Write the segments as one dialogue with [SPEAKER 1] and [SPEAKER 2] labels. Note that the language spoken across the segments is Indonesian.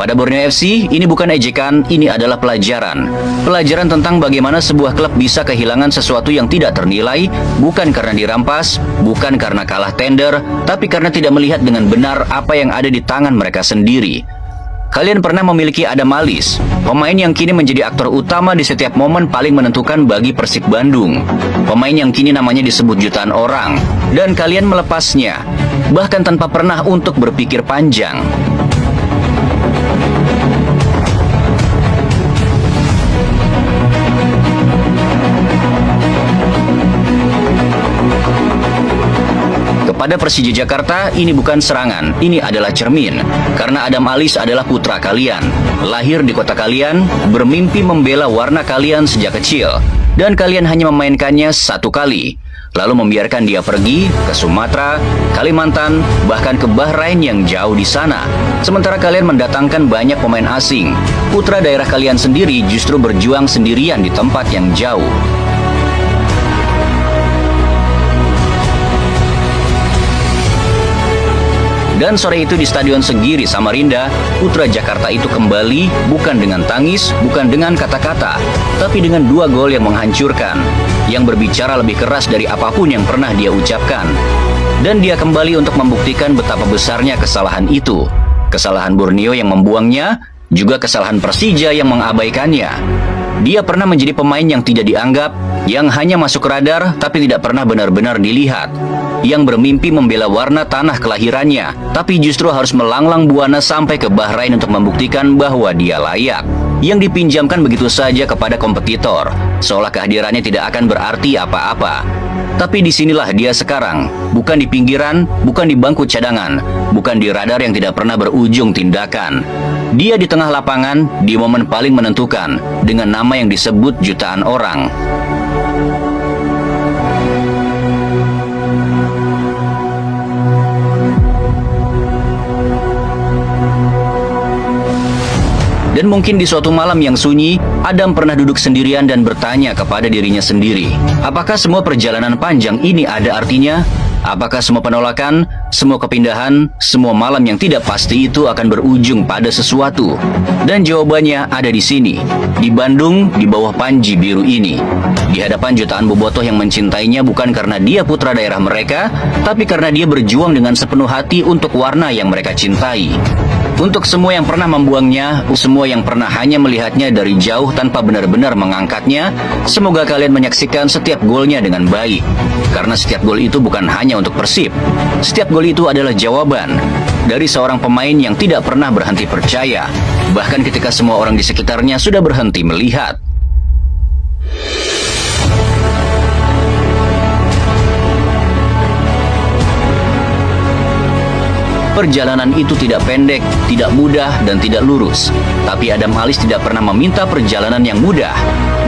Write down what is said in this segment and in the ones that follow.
[SPEAKER 1] Kepada Borneo FC, ini bukan ejekan, ini adalah pelajaran. Pelajaran tentang bagaimana sebuah klub bisa kehilangan sesuatu yang tidak ternilai, bukan karena dirampas, bukan karena kalah tender, tapi karena tidak melihat dengan benar apa yang ada di tangan mereka sendiri. Kalian pernah memiliki Adam Alis, pemain yang kini menjadi aktor utama di setiap momen paling menentukan bagi Persib Bandung. Pemain yang kini namanya disebut jutaan orang, dan kalian melepasnya, bahkan tanpa pernah untuk berpikir panjang. Kepada Persija Jakarta, ini bukan serangan, ini adalah cermin. Karena Adam Alis adalah putra kalian, lahir di kota kalian, bermimpi membela warna kalian sejak kecil, dan kalian hanya memainkannya satu kali, lalu membiarkan dia pergi ke Sumatera, Kalimantan, bahkan ke Bahrain yang jauh di sana. Sementara kalian mendatangkan banyak pemain asing, putra daerah kalian sendiri justru berjuang sendirian di tempat yang jauh. Dan sore itu di Stadion Segiri Samarinda, putra Jakarta itu kembali bukan dengan tangis, bukan dengan kata-kata, tapi dengan 2 gol yang menghancurkan, yang berbicara lebih keras dari apapun yang pernah dia ucapkan. Dan dia kembali untuk membuktikan betapa besarnya kesalahan itu. Kesalahan Borneo yang membuangnya, juga kesalahan Persija yang mengabaikannya. Dia pernah menjadi pemain yang tidak dianggap, yang hanya masuk radar tapi tidak pernah benar-benar dilihat, yang bermimpi membela warna tanah kelahirannya, tapi justru harus melanglang buana sampai ke Bahrain untuk membuktikan bahwa dia layak, yang dipinjamkan begitu saja kepada kompetitor, seolah kehadirannya tidak akan berarti apa-apa. Tapi disinilah dia sekarang, bukan di pinggiran, bukan di bangku cadangan, bukan di radar yang tidak pernah berujung tindakan. Dia di tengah lapangan, di momen paling menentukan, dengan nama yang disebut jutaan orang. Dan mungkin di suatu malam yang sunyi, Adam pernah duduk sendirian dan bertanya kepada dirinya sendiri, apakah semua perjalanan panjang ini ada artinya? Apakah semua penolakan, semua kepindahan, semua malam yang tidak pasti itu akan berujung pada sesuatu? Dan jawabannya ada di sini, di Bandung, di bawah panji biru ini. Di hadapan jutaan bobotoh yang mencintainya bukan karena dia putra daerah mereka, tapi karena dia berjuang dengan sepenuh hati untuk warna yang mereka cintai. Untuk semua yang pernah membuangnya, semua yang pernah hanya melihatnya dari jauh tanpa benar-benar mengangkatnya, semoga kalian menyaksikan setiap golnya dengan baik. Karena setiap gol itu bukan hanya untuk Persib. Setiap gol itu adalah jawaban dari seorang pemain yang tidak pernah berhenti percaya, bahkan ketika semua orang di sekitarnya sudah berhenti melihat. Perjalanan itu tidak pendek, tidak mudah, dan tidak lurus. Tapi Adam Alis tidak pernah meminta perjalanan yang mudah.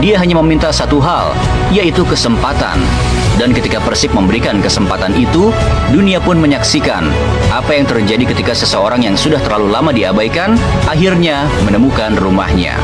[SPEAKER 1] Dia hanya meminta satu hal, yaitu kesempatan. Dan ketika Persib memberikan kesempatan itu, dunia pun menyaksikan apa yang terjadi ketika seseorang yang sudah terlalu lama diabaikan, akhirnya menemukan rumahnya.